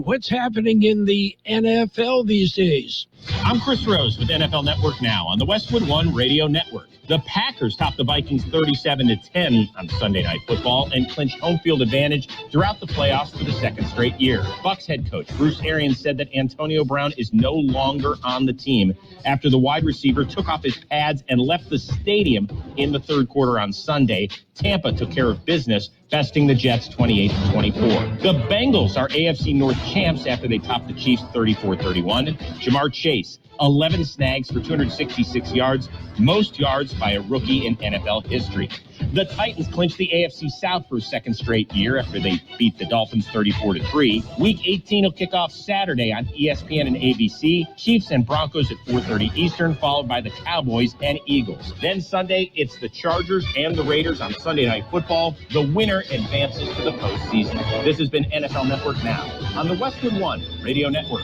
what's happening in the NFL these days? I'm Chris Rose with NFL Network Now on the Westwood One Radio Network. The Packers topped the Vikings 37-10 on Sunday Night Football and clinched home field advantage throughout the playoffs for the second straight year. Bucs head coach Bruce Arians said that Antonio Brown is no longer on the team after the wide receiver took off his pads and left the stadium in the third quarter on Sunday. Tampa took care of business, besting the Jets 28-24. The Bengals are AFC North champs after they topped the Chiefs 34-31. Jamar Chase, 11 snags for 266 yards, most yards by a rookie in NFL history. The Titans clinched the AFC South for a second straight year after they beat the Dolphins 34-3. Week 18 will kick off Saturday on ESPN and ABC. Chiefs and Broncos at 4:30 Eastern, followed by the Cowboys and Eagles. Then Sunday, it's the Chargers and the Raiders on Sunday Night Football. The winner advances to the postseason. This has been NFL Network Now on the Westwood One Radio Network.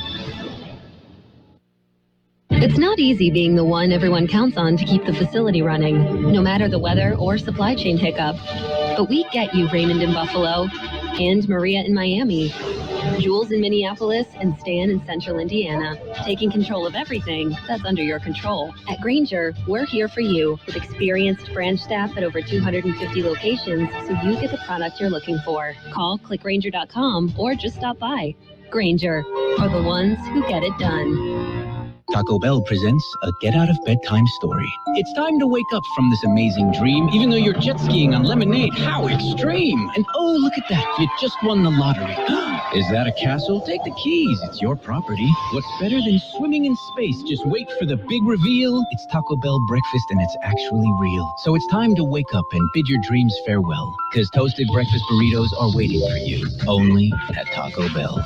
It's not easy being the one everyone counts on to keep the facility running, no matter the weather or supply chain hiccup. But we get you, Raymond in Buffalo, and Maria in Miami, Jules in Minneapolis, and Stan in Central Indiana, taking control of everything that's under your control. At Grainger, we're here for you with experienced branch staff at over 250 locations, so you get the product you're looking for. Call clickgrainger.com or just stop by. Grainger, for the ones who get it done. Taco Bell presents a get-out-of-bedtime story. It's time to wake up from this amazing dream, even though you're jet skiing on lemonade. How extreme! And oh, look at that, you just won the lottery. Is that a castle? Take the keys, it's your property. What's better than swimming in space? Just wait for the big reveal. It's Taco Bell breakfast and it's actually real. So it's time to wake up and bid your dreams farewell, because toasted breakfast burritos are waiting for you, only at Taco Bell.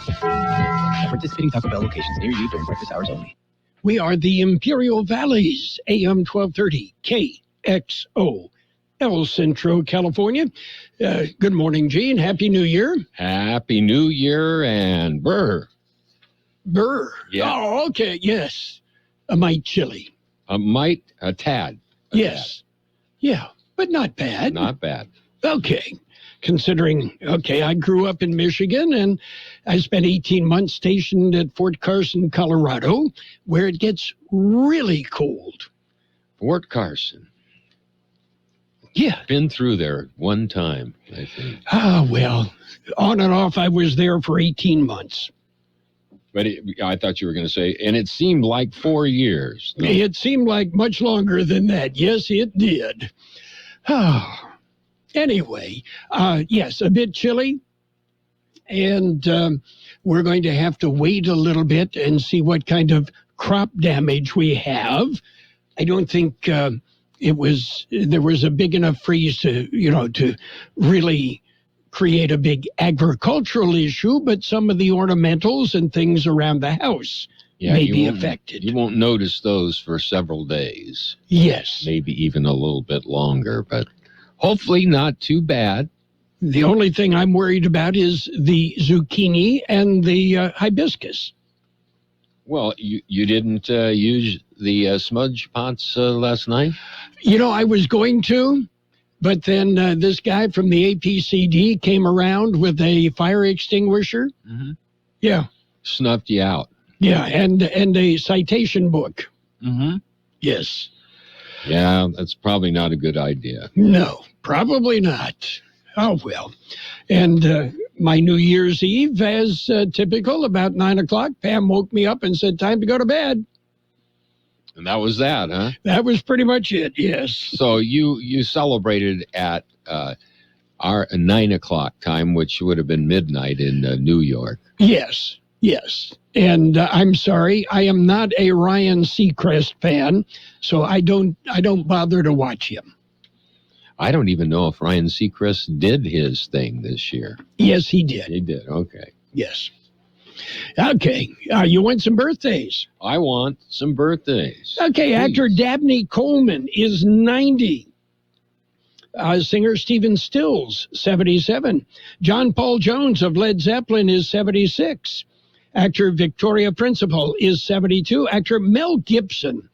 Participating Taco Bell locations near you during breakfast hours only. We are the Imperial Valleys, AM 1230, KXO, El Centro, California. Good morning, Gene. Happy New Year. Happy New Year and burr. Burr. Yeah. Oh, okay, yes. A mite chili. A tad. Yes. Tad. Yeah, but not bad. Not bad. Okay. Considering, I grew up in Michigan, and I spent 18 months stationed at Fort Carson, Colorado, where it gets really cold. Fort Carson. Yeah. Been through there one time, I think. Well, on and off, I was there for 18 months. But I thought you were going to say, and it seemed like 4 years. No? It seemed like much longer than that. Yes, it did. Anyway, yes, a bit chilly, and we're going to have to wait a little bit and see what kind of crop damage we have. I don't think there was a big enough freeze to really create a big agricultural issue, but some of the ornamentals and things around the house may be affected. You won't notice those for several days. Yes. Maybe even a little bit longer, but hopefully not too bad. The only thing I'm worried about is the zucchini and the hibiscus. Well, you didn't use the smudge pots last night? I was going to, but then this guy from the APCD came around with a fire extinguisher. Mm-hmm. Yeah. Snuffed you out. Yeah, and a citation book. Mm-hmm. Yes. Yeah, that's probably not a good idea. No, probably not. Oh, well. And my New Year's Eve, as typical, about 9 o'clock, Pam woke me up and said, time to go to bed. And that was that, huh? That was pretty much it, yes. So you celebrated at our 9 o'clock time, which would have been midnight in New York. Yes. And I'm sorry, I am not a Ryan Seacrest fan, so I don't bother to watch him. I don't even know if Ryan Seacrest did his thing this year. Yes, he did. He did, okay. Yes. Okay, you want some birthdays? I want some birthdays. Okay, please. Actor Dabney Coleman is 90. Singer Stephen Stills, 77. John Paul Jones of Led Zeppelin is 76. Actor Victoria Principal is 72. Actor Mel Gibson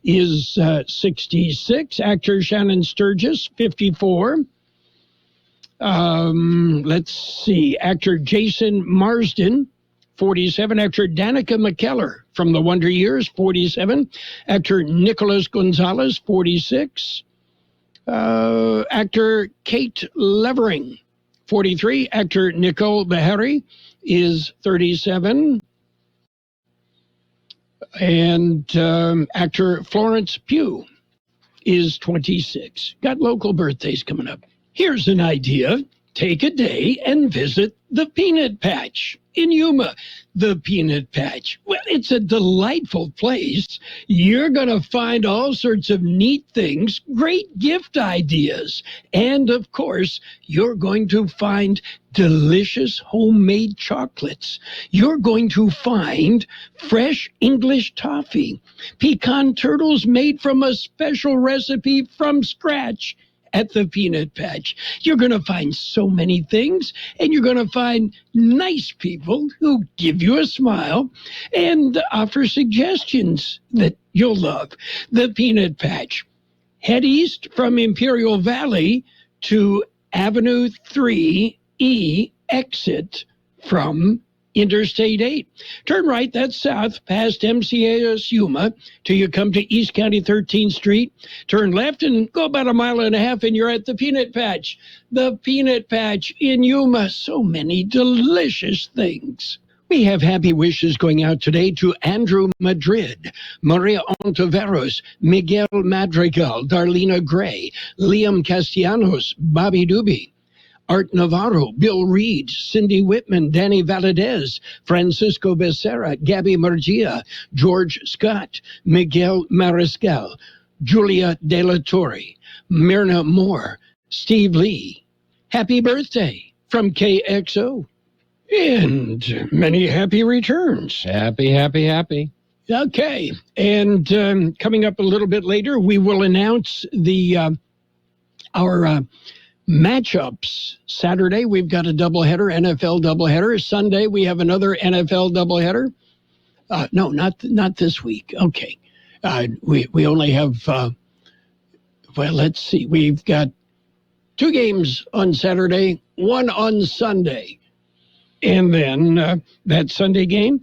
is 66. Actor Shannon Sturgis, 54. Let's see. Actor Jason Marsden, 47. Actor Danica McKellar from The Wonder Years, 47. Actor Nicholas Gonzalez, 46. Actor Kate Levering, 43. Actor Nicole Beharry is 37. And actor Florence Pugh is 26. Got local birthdays coming up. Here's an idea. Take a day and visit the Peanut Patch in Yuma. The Peanut Patch. Well, it's a delightful place. You're going to find all sorts of neat things, great gift ideas. And, of course, you're going to find delicious homemade chocolates. You're going to find fresh English toffee, pecan turtles made from a special recipe from scratch at the Peanut Patch. You're going to find so many things, and you're going to find nice people who give you a smile and offer suggestions that you'll love. The Peanut Patch. Head east from Imperial Valley to Avenue 3E, exit from Interstate 8. Turn right, that's south, past MCAS Yuma, till you come to East County 13th Street. Turn left and go about a mile and a half, and you're at the Peanut Patch. The Peanut Patch in Yuma. So many delicious things. We have happy wishes going out today to Andrew Madrid, Maria Ontiveros, Miguel Madrigal, Darlena Gray, Liam Castellanos, Bobby Doobie, Art Navarro, Bill Reed, Cindy Whitman, Danny Valadez, Francisco Becerra, Gabby Murgia, George Scott, Miguel Mariscal, Julia De La Torre, Myrna Moore, Steve Lee. Happy birthday from KXO. And many happy returns. Happy, happy, happy. Okay. And coming up a little bit later, we will announce our matchups. Saturday, we've got a doubleheader, NFL doubleheader. Sunday, we have another NFL doubleheader. No, not this week. Okay. We only have, well, let's see. We've got 2 games on Saturday, 1 on Sunday. And then that Sunday game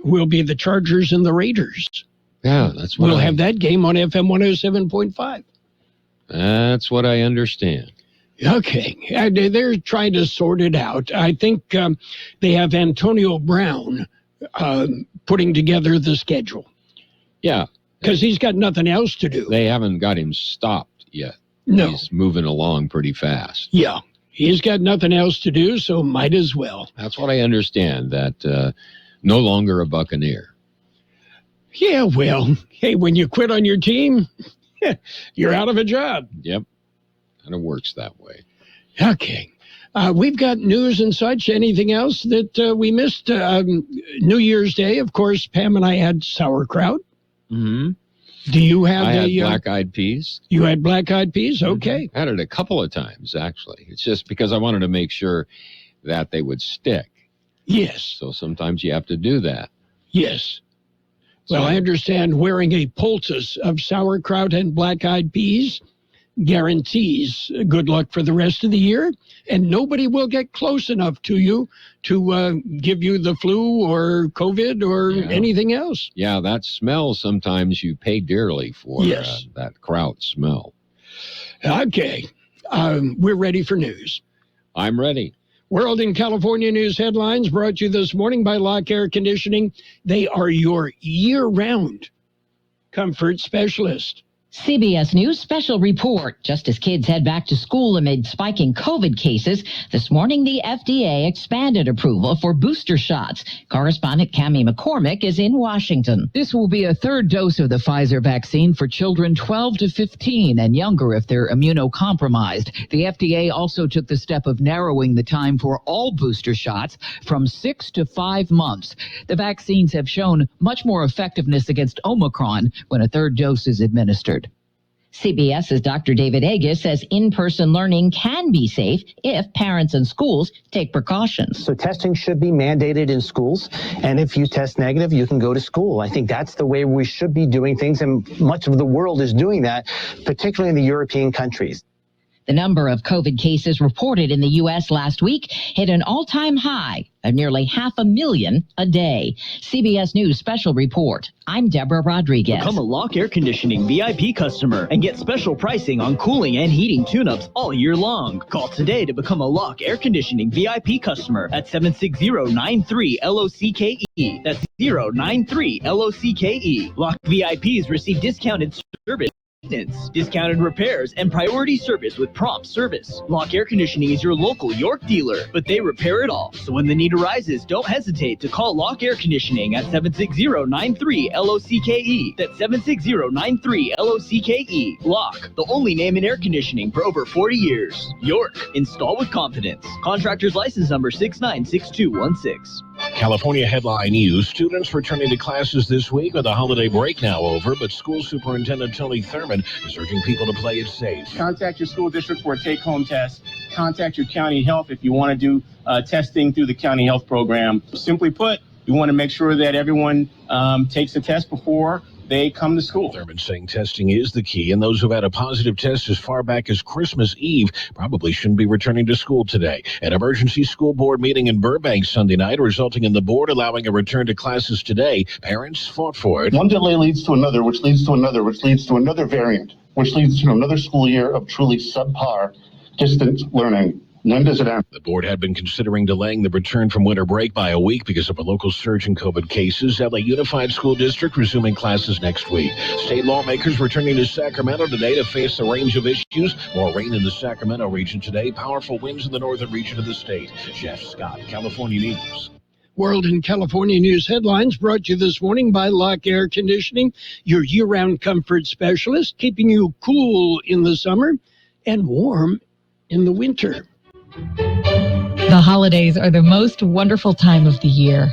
will be the Chargers and the Raiders. Yeah, that's what we'll have that game on FM 107.5. That's what I understand. Okay. They're trying to sort it out. I think they have Antonio Brown putting together the schedule. Yeah. Because he's got nothing else to do. They haven't got him stopped yet. No. He's moving along pretty fast. Yeah. He's got nothing else to do, so might as well. That's what I understand, that no longer a Buccaneer. Yeah, well, hey, when you quit on your team, you're out of a job. Yep. And it works that way. Okay. We've got news and such. Anything else that we missed? New Year's Day, of course, Pam and I had sauerkraut. Mm-hmm. Do you have I had black-eyed peas. You had black-eyed peas? Okay. I had it a couple of times, actually. It's just because I wanted to make sure that they would stick. Yes. So sometimes you have to do that. Yes. Well, I understand wearing a poultice of sauerkraut and black-eyed peas guarantees good luck for the rest of the year, and nobody will get close enough to you to give you the flu or COVID or anything else. Yeah, that smell, sometimes you pay dearly for. Yes. That kraut smell. Okay. We're ready for news. I'm ready. World in California news headlines brought to you this morning by Lock Air Conditioning. They are your year-round comfort specialist. CBS News special report. Just as kids head back to school amid spiking COVID cases, this morning the FDA expanded approval for booster shots. Correspondent Cammie McCormick is in Washington. This will be a 3rd dose of the Pfizer vaccine for children 12 to 15 and younger if they're immunocompromised. The FDA also took the step of narrowing the time for all booster shots from 6 to 5 months. The vaccines have shown much more effectiveness against Omicron when a 3rd dose is administered. CBS's Dr. David Agus says in-person learning can be safe if parents and schools take precautions. So testing should be mandated in schools, and if you test negative, you can go to school. I think that's the way we should be doing things, and much of the world is doing that, particularly in the European countries. The number of COVID cases reported in the U.S. last week hit an all-time high of nearly 500,000 a day. CBS News special report. I'm Deborah Rodriguez. Become a Lock Air Conditioning VIP customer and get special pricing on cooling and heating tune-ups all year long. Call today to become a Lock Air Conditioning VIP customer at 760-93-LOCKE. That's 093-LOCKE. Lock VIPs receive discounted service, discounted repairs, and priority service with prompt service. Lock Air Conditioning is your local York dealer, but they repair it all. So when the need arises, don't hesitate to call Lock Air Conditioning at 760-93-LOCKE. That's 760-93-LOCKE. Lock, the only name in air conditioning for over 40 years. York, install with confidence. Contractor's license number 696216. California headline news. Students returning to classes this week with the holiday break now over, but school superintendent Tony Thurman is urging people to play it safe. Contact your school district for a take-home test. Contact your county health if you want to do testing through the county health program. Simply put, we want to make sure that everyone takes the test before they come to school. Thurman saying testing is the key, and those who've had a positive test as far back as Christmas Eve probably shouldn't be returning to school today. An emergency school board meeting in Burbank Sunday night, resulting in the board allowing a return to classes today. Parents fought for it. One delay leads to another, which leads to another, which leads to another variant, which leads to another school year of truly subpar distance learning. When does it end? The board had been considering delaying the return from winter break by a week because of a local surge in COVID cases. LA Unified School District resuming classes next week. State lawmakers returning to Sacramento today to face a range of issues. More rain in the Sacramento region today. Powerful winds in the northern region of the state. Jeff Scott, California News. World and California News headlines brought to you this morning by Lock Air Conditioning, your year-round comfort specialist, keeping you cool in the summer and warm in the winter. The holidays are the most wonderful time of the year,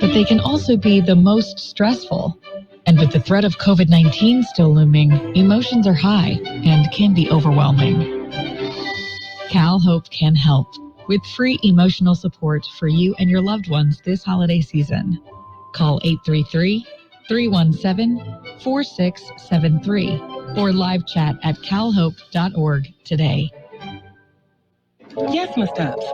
but they can also be the most stressful. And with the threat of COVID-19 still looming, emotions are high and can be overwhelming. Cal Hope can help with free emotional support for you and your loved ones this holiday season. Call 833-317-4673 or live chat at calhope.org today. Yes, Miss Tubbs.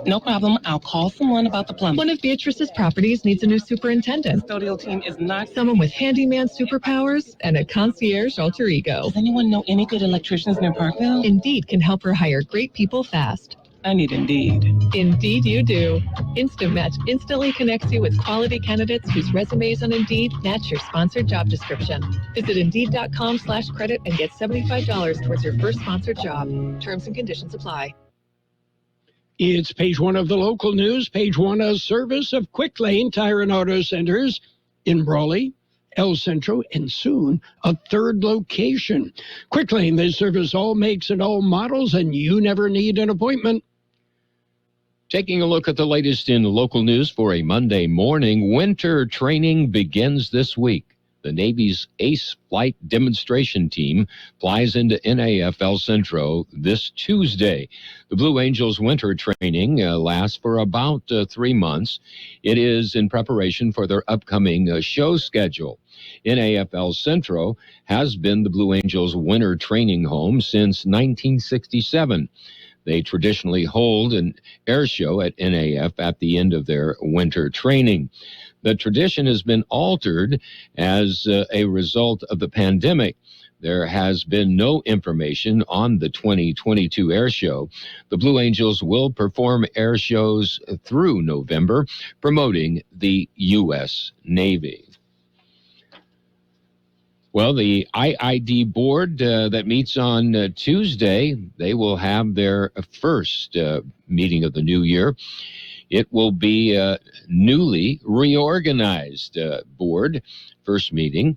No problem. I'll call someone about the plumbing. One of Beatrice's properties needs a new superintendent. The custodial team is not... Someone with handyman superpowers and a concierge alter ego. Does anyone know any good electricians near Parkville? Indeed can help her hire great people fast. I need Indeed. Indeed you do. Instant Match instantly connects you with quality candidates whose resumes on Indeed match your sponsored job description. Visit Indeed.com/credit and get $75 towards your first sponsored job. Terms and conditions apply. It's page one of the local news. Page one, a service of Quick Lane Tire and Auto Centers in Brawley, El Centro, and soon a third location. Quick Lane, they service all makes and all models, and you never need an appointment. Taking a look at the latest in local news for a Monday morning, winter training begins this week. The Navy's Ace Flight Demonstration Team flies into NAF El Centro this Tuesday. The Blue Angels winter training lasts for about 3 months. It is in preparation for their upcoming show schedule. NAF El Centro has been the Blue Angels winter training home since 1967. They traditionally hold an air show at NAF at the end of their winter training. The tradition has been altered as a result of the pandemic. There has been no information on the 2022 air show. The Blue Angels will perform air shows through November, promoting the U.S. Navy. Well, the IID board that meets on Tuesday, they will have their first meeting of the new year. It will be a newly reorganized board, first meeting.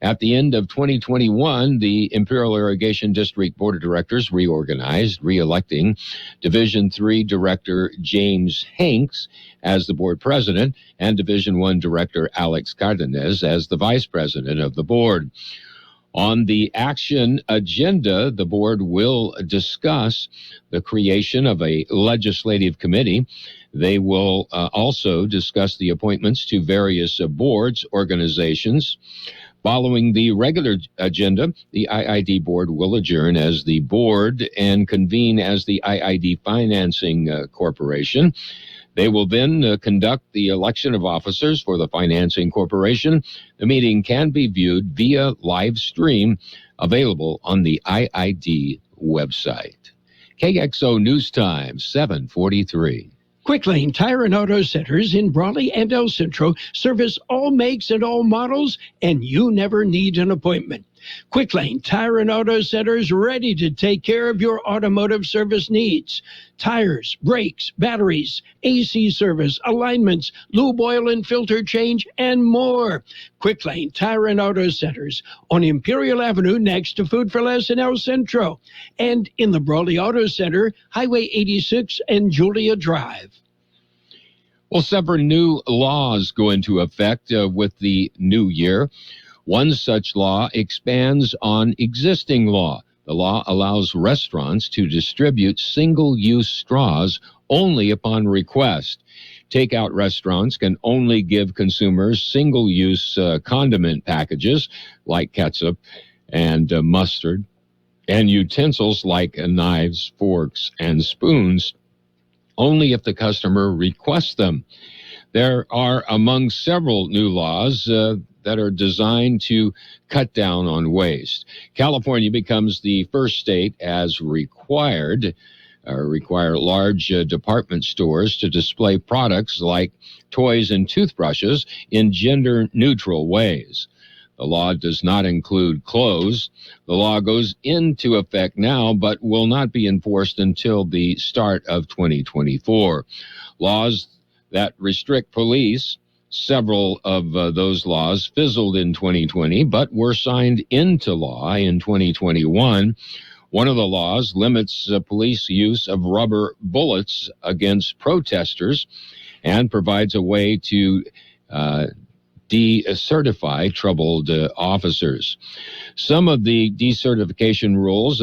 At the end of 2021, the Imperial Irrigation District Board of Directors reorganized, re-electing Division III Director James Hanks as the board president and Division I Director Alex Cardenas as the vice president of the board. On the action agenda, the board will discuss the creation of a legislative committee. They will also discuss the appointments to various boards, organizations, Following the regular agenda, the IID board will adjourn as the board and convene as the IID Financing Corporation. They will then conduct the election of officers for the Financing Corporation. The meeting can be viewed via live stream available on the IID website. KXO News Time, 7:43. Quick Lane Tire and Auto Centers in Brawley and El Centro service all makes and all models, and you never need an appointment. Quick Lane Tire and Auto Centers ready to take care of your automotive service needs. Tires, brakes, batteries, AC service, alignments, lube oil and filter change, and more. Quick Lane Tire and Auto Centers on Imperial Avenue next to Food for Less in El Centro, and in the Brawley Auto Center, Highway 86 and Julia Drive. Well, several new laws go into effect with the new year. One such law expands on existing law. The law allows restaurants to distribute single-use straws only upon request. Takeout restaurants can only give consumers single-use condiment packages like ketchup and mustard, and utensils like knives, forks, and spoons only if the customer requests them. There are among several new laws that are designed to cut down on waste. California becomes the first state as require large department stores to display products like toys and toothbrushes in gender-neutral ways. The law does not include clothes. The law goes into effect now, but will not be enforced until the start of 2024. Laws that restrict police, several of those laws fizzled in 2020, but were signed into law in 2021. One of the laws limits police use of rubber bullets against protesters and provides a way to decertify troubled officers. Some of the decertification rules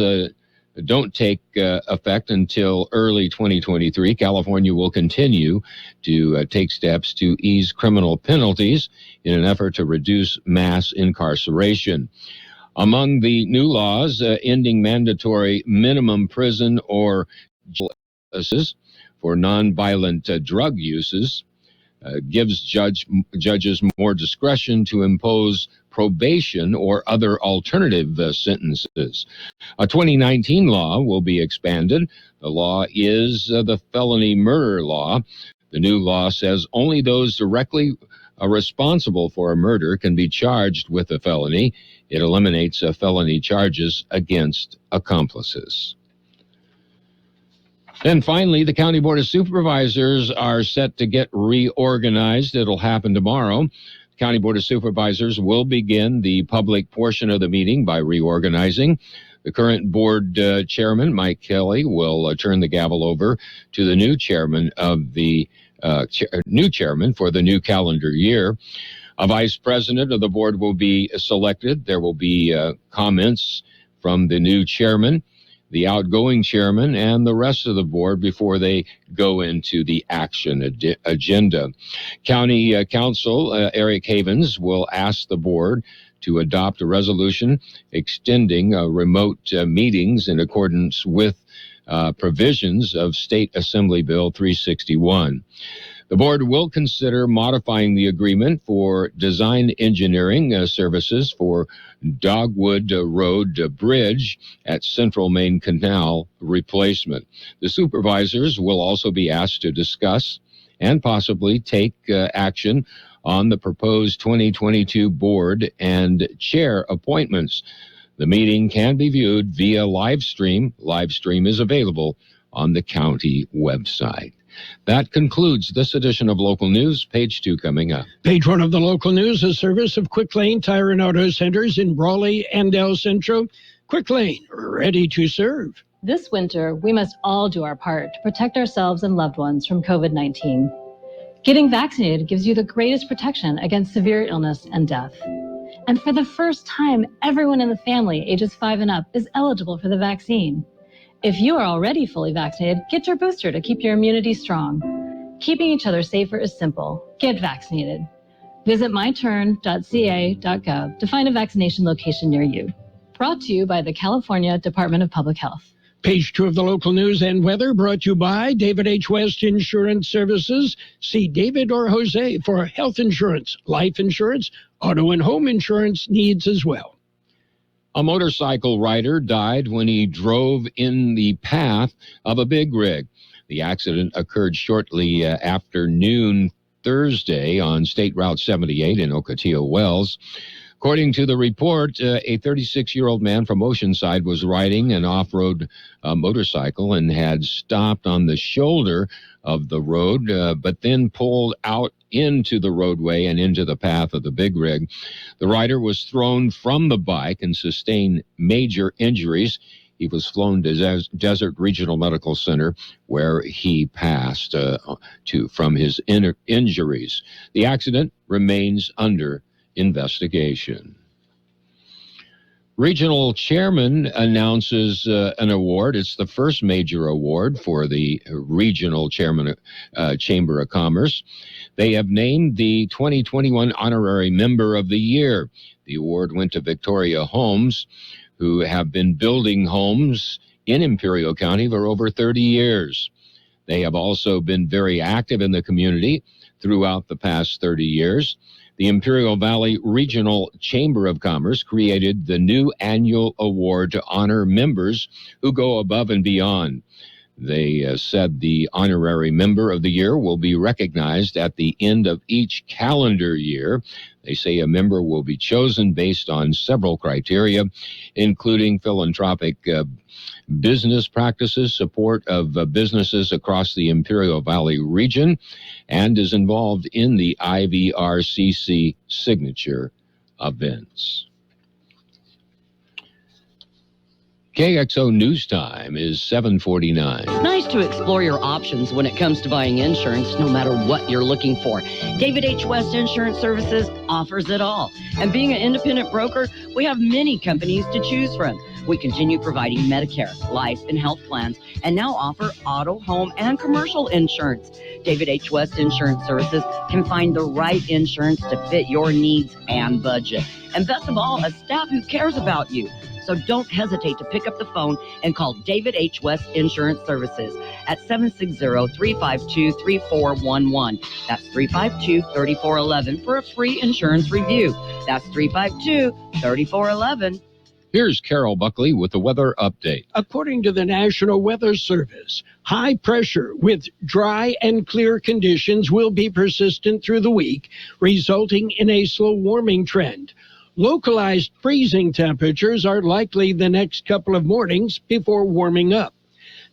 don't take effect until early 2023. California will continue to take steps to ease criminal penalties in an effort to reduce mass incarceration. Among the new laws, ending mandatory minimum prison or jail sentences for nonviolent drug uses, gives judges more discretion to impose probation or other alternative sentences. A 2019 law will be expanded. The law is the felony murder law. The new law says only those directly responsible for a murder can be charged with a felony. It eliminates felony charges against accomplices. Then finally, the County Board of Supervisors are set to get reorganized. It'll happen tomorrow. The County Board of Supervisors will begin the public portion of the meeting by reorganizing. The current board chairman, Mike Kelly, will turn the gavel over to the new chairman of the new chairman for the new calendar year. A vice president of the board will be selected. There will be comments from the new chairman, the outgoing chairman, and the rest of the board before they go into the action agenda. County Council Eric Havens will ask the board to adopt a resolution extending remote meetings in accordance with provisions of State Assembly Bill 361. The board will consider modifying the agreement for design engineering services for Dogwood Road Bridge at Central Main Canal replacement. The supervisors will also be asked to discuss and possibly take action on the proposed 2022 board and chair appointments. The meeting can be viewed via live stream. Live stream is available on the county website. That concludes this edition of Local News. Page 2 coming up. Page 1 of the local news, a service of Quick Lane Tire and Auto Centers in Brawley and El Centro. Quick Lane, ready to serve. This winter, we must all do our part to protect ourselves and loved ones from COVID-19. Getting vaccinated gives you the greatest protection against severe illness and death. And for the first time, everyone in the family ages 5 and up is eligible for the vaccine. If you are already fully vaccinated, get your booster to keep your immunity strong. Keeping each other safer is simple. Get vaccinated. Visit myturn.ca.gov to find a vaccination location near you. Brought to you by the California Department of Public Health. Page 2 of the local news and weather brought to you by David H. West Insurance Services. See David or Jose for health insurance, life insurance, auto and home insurance needs as well. A motorcycle rider died when he drove in the path of a big rig. The accident occurred shortly after noon Thursday on State Route 78 in Ocotillo Wells. According to the report, a 36-year-old man from Oceanside was riding an off-road motorcycle and had stopped on the shoulder of the road, but then pulled out into the roadway and into the path of the big rig. The rider was thrown from the bike and sustained major injuries. He was flown to Desert Regional Medical Center, where he passed from his injuries. The accident remains under investigation. Regional chairman announces an award. It's the first major award for the regional chairman Chamber of Commerce. They have named the 2021 Honorary Member of the Year. The award went to Victoria Homes, who have been building homes in Imperial County for over 30 years. They have also been very active in the community throughout the past 30 years. The Imperial Valley Regional Chamber of Commerce created the new annual award to honor members who go above and beyond. They said the Honorary Member of the Year will be recognized at the end of each calendar year. They say a member will be chosen based on several criteria, including philanthropic business practices, support of businesses across the Imperial Valley region, and is involved in the IVRCC signature events. KXO News Time is 7:49. It's nice to explore your options when it comes to buying insurance, no matter what you're looking for. David H. West Insurance Services offers it all. And being an independent broker, we have many companies to choose from. We continue providing Medicare, life, and health plans, and now offer auto, home, and commercial insurance. David H. West Insurance Services can find the right insurance to fit your needs and budget. And best of all, a staff who cares about you. So don't hesitate to pick up the phone and call David H. West Insurance Services at 760-352-3411. That's 352-3411 for a free insurance review. That's 352-3411. Here's Carroll Buckley with the weather update. According to the National Weather Service, high pressure with dry and clear conditions will be persistent through the week, resulting in a slow warming trend. Localized freezing temperatures are likely the next couple of mornings before warming up.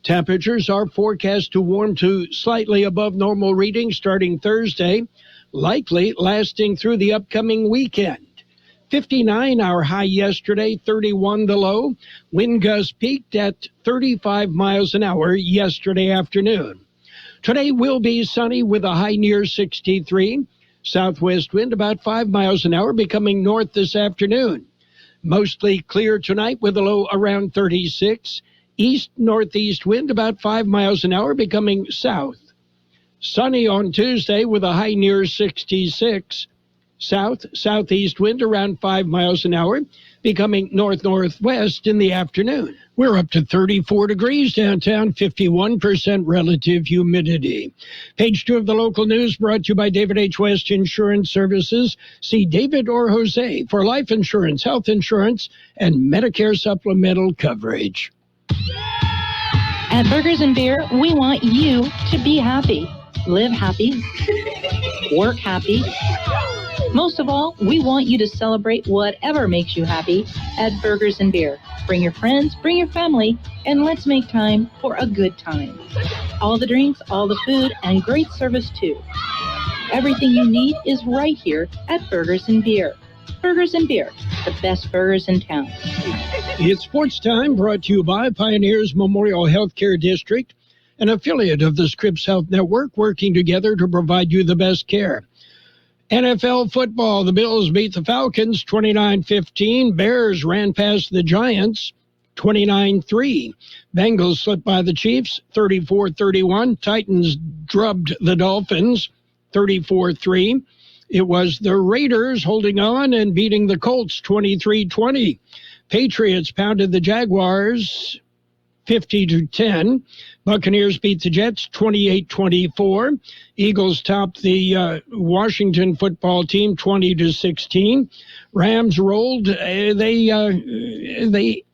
Temperatures are forecast to warm to slightly above normal readings starting Thursday, likely lasting through the upcoming weekend. 59 our high yesterday, 31 the low. Wind gusts peaked at 35 miles an hour yesterday afternoon. Today will be sunny with a high near 63. Southwest wind about 5 miles an hour, becoming north this afternoon. Mostly clear tonight with a low around 36. East-northeast wind about 5 miles an hour, becoming south. Sunny on Tuesday with a high near 66. South-southeast wind around 5 miles an hour, becoming north-northwest in the afternoon. We're up to 34 degrees downtown, 51% relative humidity. Page 2 of the local news brought to you by David H. West Insurance Services. See David or Jose for life insurance, health insurance, and Medicare supplemental coverage. At Burgers and Beer, we want you to be happy, live happy, work happy. Most of all, we want you to celebrate whatever makes you happy at Burgers and Beer. Bring your friends, bring your family, and let's make time for a good time. All the drinks, all the food, and great service too. Everything you need is right here at Burgers and Beer. Burgers and Beer, the best burgers in town. It's Sports Time, brought to you by Pioneers Memorial Healthcare District, an affiliate of the Scripps Health Network, working together to provide you the best care. NFL football, the Bills beat the Falcons 29-15. Bears ran past the Giants 29-3. Bengals slipped by the Chiefs 34-31. Titans drubbed the Dolphins 34-3. It was the Raiders holding on and beating the Colts 23-20. Patriots pounded the Jaguars 50-10. Buccaneers beat the Jets 28-24. Eagles topped the Washington football team 20-16. Rams rolled. They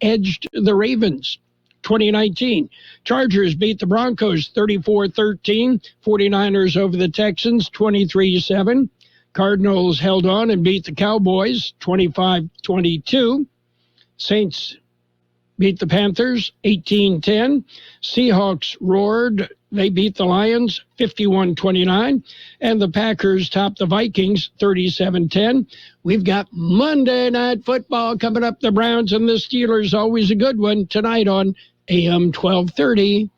edged the Ravens 2019. Chargers beat the Broncos 34-13. 49ers over the Texans 23-7. Cardinals held on and beat the Cowboys 25-22. Saints beat the Panthers 18-10. Seahawks roared. They beat the Lions 51-29. And the Packers topped the Vikings 37-10. We've got Monday Night Football coming up. The Browns and the Steelers, always a good one, tonight on AM 1230.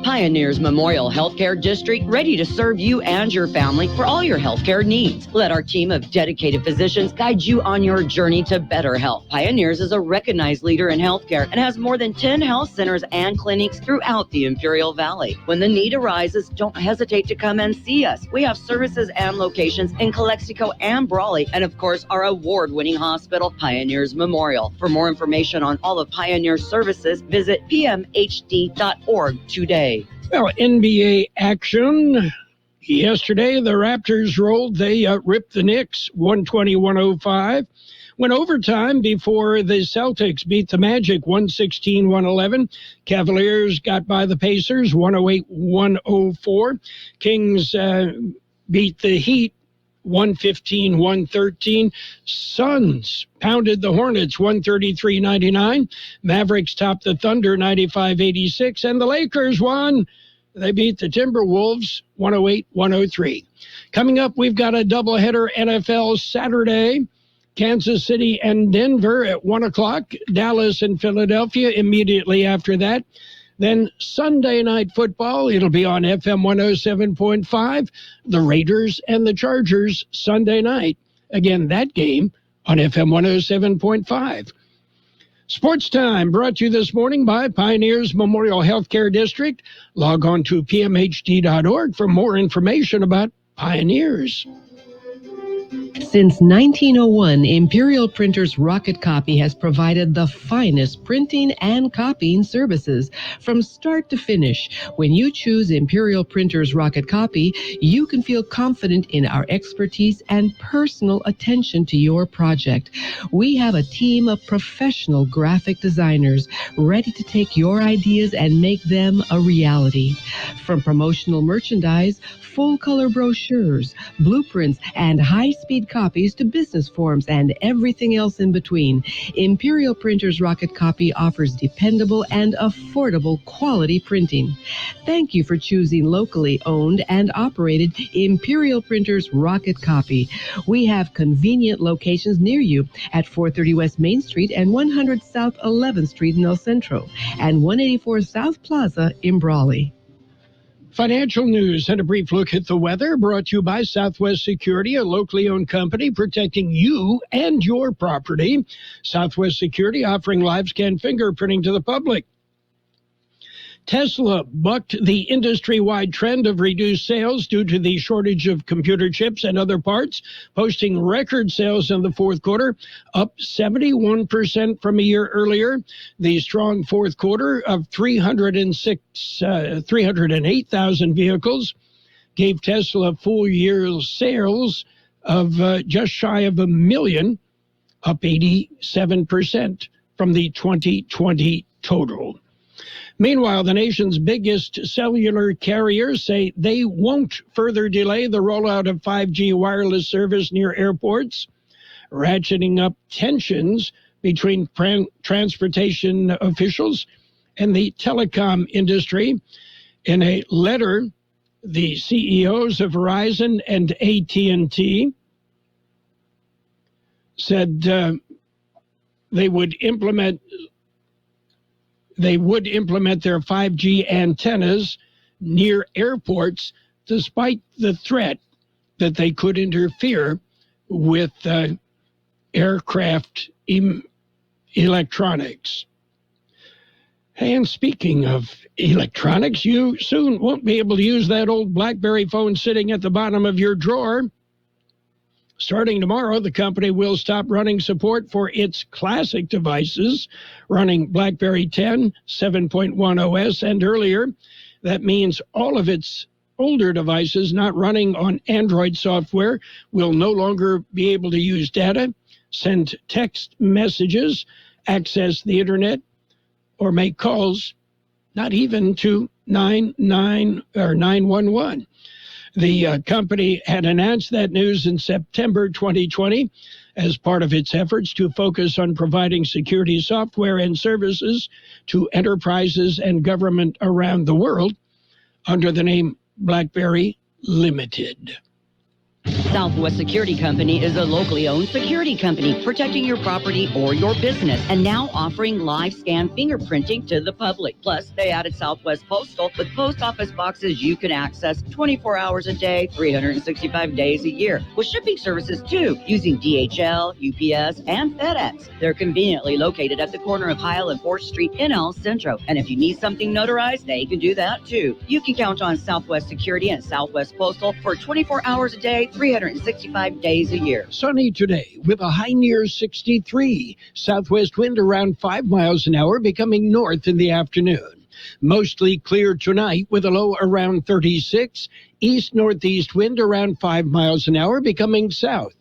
Pioneers Memorial Healthcare District, ready to serve you and your family for all your healthcare needs. Let our team of dedicated physicians guide you on your journey to better health. Pioneers is a recognized leader in healthcare and has more than 10 health centers and clinics throughout the Imperial Valley. When the need arises, don't hesitate to come and see us. We have services and locations in Calexico and Brawley, and of course, our award-winning hospital, Pioneers Memorial. For more information on all of Pioneer's services, visit pmhd.org today. Well, NBA action. Yesterday, the Raptors rolled. They ripped the Knicks 120-105. Went overtime before the Celtics beat the Magic 116-111. Cavaliers got by the Pacers 108-104. Kings beat the Heat 115-113. Suns pounded the Hornets 133-99. Mavericks topped the Thunder 95-86. And the Lakers won. They beat the Timberwolves 108-103. Coming up, we've got a doubleheader NFL Saturday. Kansas City and Denver at 1 o'clock. Dallas and Philadelphia immediately after that. Then Sunday Night Football, it'll be on FM 107.5. The Raiders and the Chargers Sunday night. Again, that game on FM 107.5. Sports Time brought to you this morning by Pioneers Memorial Healthcare District. Log on to pmhd.org for more information about Pioneers. Since 1901, Imperial Printers Rocket Copy has provided the finest printing and copying services from start to finish. When you choose Imperial Printers Rocket Copy, you can feel confident in our expertise and personal attention to your project. We have a team of professional graphic designers ready to take your ideas and make them a reality. From promotional merchandise, full-color brochures, blueprints, and high-speed copies to business forms and everything else in between, Imperial Printers Rocket Copy offers dependable and affordable quality printing. Thank you for choosing locally owned and operated Imperial Printers Rocket Copy. We have convenient locations near you at 430 West Main Street and 100 South 11th Street in El Centro and 184 South Plaza in Brawley. Financial news and a brief look at the weather brought to you by Southwest Security, a locally owned company protecting you and your property. Southwest Security offering live scan fingerprinting to the public. Tesla bucked the industry-wide trend of reduced sales due to the shortage of computer chips and other parts, posting record sales in the fourth quarter, up 71% from a year earlier. The strong fourth quarter of 308,000 vehicles gave Tesla full-year sales of just shy of 1 million, up 87% from the 2020 total. Meanwhile, the nation's biggest cellular carriers say they won't further delay the rollout of 5G wireless service near airports, ratcheting up tensions between transportation officials and the telecom industry. In a letter, the CEOs of Verizon and AT&T said they would implement their 5G antennas near airports, despite the threat that they could interfere with aircraft electronics. And speaking of electronics, you soon won't be able to use that old BlackBerry phone sitting at the bottom of your drawer. Starting tomorrow, the company will stop running support for its classic devices running BlackBerry 10, 7.1 OS, and earlier. That means all of its older devices not running on Android software will no longer be able to use data, send text messages, access the internet, or make calls, not even to 911. The company had announced that news in September 2020 as part of its efforts to focus on providing security software and services to enterprises and government around the world under the name BlackBerry Limited. Southwest Security Company is a locally owned security company protecting your property or your business and now offering live scan fingerprinting to the public. Plus, they added Southwest Postal with post office boxes you can access 24 hours a day, 365 days a year, with shipping services too, using DHL, UPS, and FedEx. They're conveniently located at the corner of Heil and 4th Street in El Centro. And if you need something notarized, they can do that too. You can count on Southwest Security and Southwest Postal for 24 hours a day, 365 days a year. Sunny today with a high near 63. Southwest wind around 5 miles an hour, becoming north in the afternoon. Mostly clear tonight with a low around 36. East-northeast wind around 5 miles an hour, becoming south.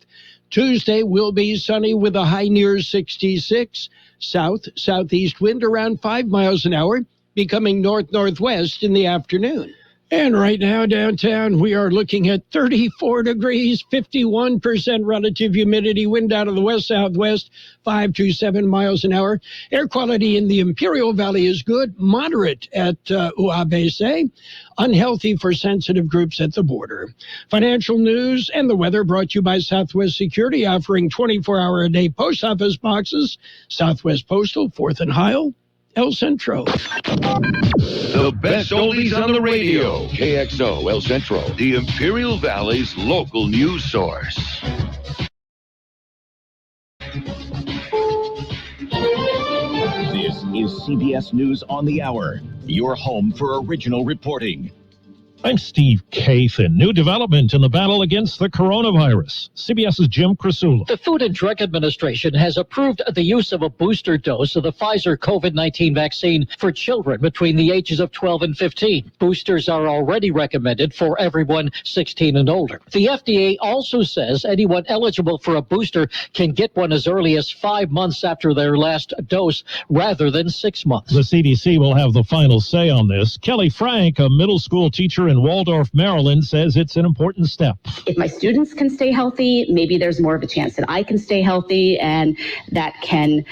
Tuesday will be sunny with a high near 66. South-southeast wind around 5 miles an hour, becoming north-northwest in the afternoon. And right now downtown, we are looking at 34 degrees, 51% relative humidity, wind out of the west-southwest, 5 to 7 miles an hour. Air quality in the Imperial Valley is good, moderate at Uabese, unhealthy for sensitive groups at the border. Financial news and the weather brought to you by Southwest Security, offering 24-hour-a-day post office boxes. Southwest Postal, 4th and Heil, El Centro. The best oldies on the radio. KXO El Centro, the Imperial Valley's local news source. This is CBS News on the Hour, your home for original reporting. I'm Steve Kathan. New development in the battle against the coronavirus. CBS's Jim Krasula. The Food and Drug Administration has approved the use of a booster dose of the Pfizer COVID-19 vaccine for children between the ages of 12 and 15. Boosters are already recommended for everyone 16 and older. The FDA also says anyone eligible for a booster can get one as early as 5 months after their last dose rather than 6 months. The CDC will have the final say on this. Kelly Frank, a middle school teacher in Waldorf, Maryland, says it's an important step. If my students can stay healthy, maybe there's more of a chance that I can stay healthy, and that can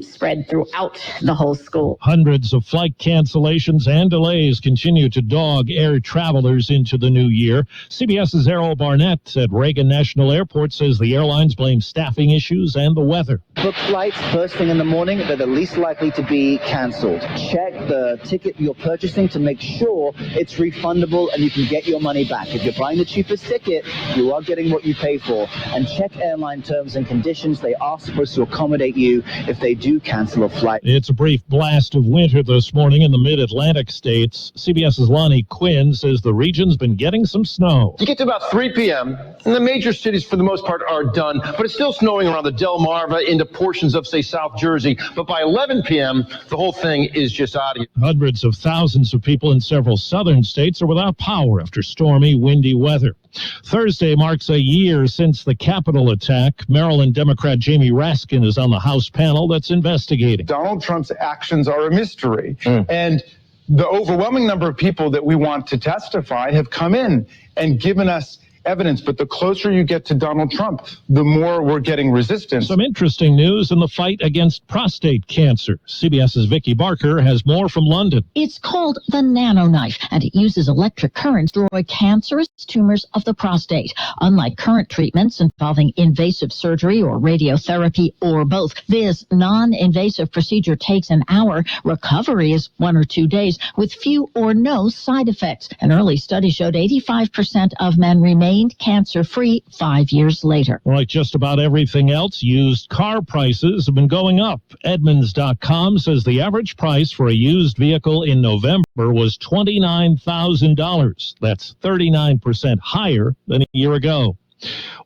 spread throughout the whole school. Hundreds of flight cancellations and delays continue to dog air travelers into the new year. CBS's Errol Barnett at Reagan National Airport says the airlines blame staffing issues and the weather. Book flights first thing in the morning. They're the least likely to be canceled. Check the ticket you're purchasing to make sure it's refundable and you can get your money back. If you're buying the cheapest ticket, you are getting what you pay for. And check airline terms and conditions. They are supposed to accommodate you if they do cancel a flight. It's a brief blast of winter this morning in the mid-Atlantic states. CBS's Lonnie Quinn says the region's been getting some snow. You get to about 3 p.m., and the major cities, for the most part, are done. But it's still snowing around the Delmarva into portions of, say, South Jersey. But by 11 p.m., the whole thing is just out of here. Hundreds of thousands of people in several southern states are without power after stormy, windy weather. Thursday marks a year since the Capitol attack. Maryland Democrat Jamie Raskin is on the House panel that's investigating. Donald Trump's actions are a mystery. And the overwhelming number of people that we want to testify have come in and given us evidence, but the closer you get to Donald Trump, the more we're getting resistance. Some interesting news in the fight against prostate cancer. CBS's Vicki Barker has more from London. It's called the nanoknife, and it uses electric current to destroy cancerous tumors of the prostate. Unlike current treatments involving invasive surgery or radiotherapy or both, this non-invasive procedure takes an hour. Recovery is 1 or 2 days with few or no side effects. An early study showed 85% of men remained cancer-free 5 years later. Like just about everything else, used car prices have been going up. Edmunds.com says the average price for a used vehicle in November was $29,000. That's 39% higher than a year ago.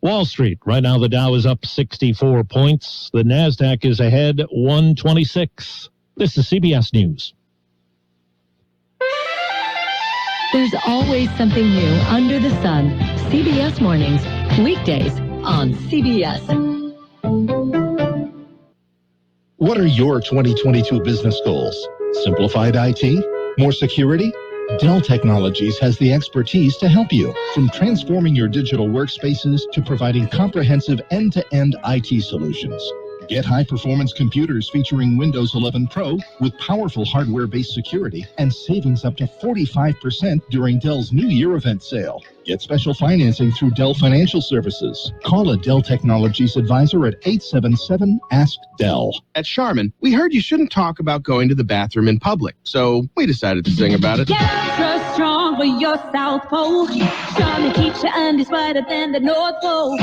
Wall Street, right now the Dow is up 64 points. The NASDAQ is ahead 126. This is CBS News. There's always something new under the sun. CBS Mornings, weekdays on CBS. What are your 2022 business goals? Simplified IT? More security? Dell Technologies has the expertise to help you, from transforming your digital workspaces to providing comprehensive end-to-end IT solutions. Get high-performance computers featuring Windows 11 Pro with powerful hardware-based security and savings up to 45% during Dell's New Year event sale. Get special financing through Dell Financial Services. Call a Dell Technologies advisor at 877-ASK-DELL. At Charmin, we heard you shouldn't talk about going to the bathroom in public, so we decided to sing about it. Get extra strong for your South Pole. Charmin keeps your undies whiter than the North Pole.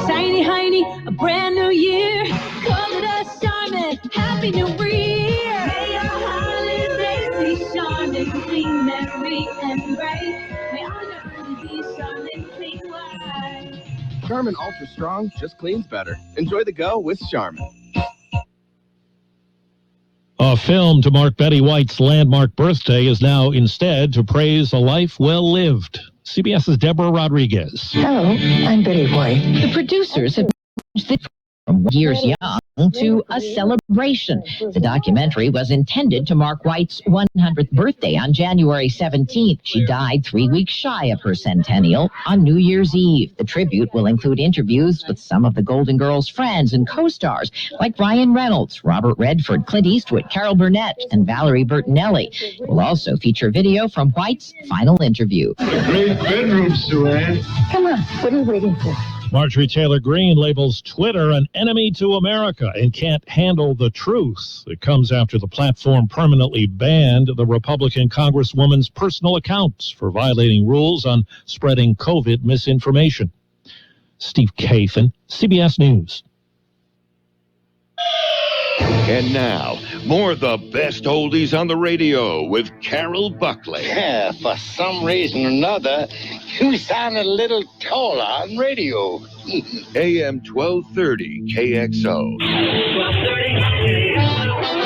Shiny, hiney, a brand new year. Come with us, Charmin. Happy New Year. May your holidays be Charmin, clean, merry, and bright. May all your undies be Charmin, clean, white. Charmin Ultra Strong just cleans better. Enjoy the go with Charmin. A film to mark Betty White's landmark birthday is now instead to praise a life well lived. CBS's Deborah Rodriguez. Hello, I'm Betty White. The producers have changed from Years Young to a celebration. The documentary was intended to mark White's 100th birthday on January 17th. She died 3 weeks shy of her centennial on New Year's Eve. The tribute will include interviews with some of the Golden Girls' friends and co-stars like Ryan Reynolds, Robert Redford, Clint Eastwood, Carol Burnett, and Valerie Bertinelli. It will also feature video from White's final interview. Great bedroom, Sue-Ann. Come on, what are you waiting for? Marjorie Taylor Greene labels Twitter an enemy to America and can't handle the truth. It comes after the platform permanently banned the Republican Congresswoman's personal accounts for violating rules on spreading COVID misinformation. Steve Kathan, CBS News. And now, more of the best oldies on the radio with Carroll Buckley. Yeah, for some reason or another, you sounded a little taller on radio. AM 1230 KXO.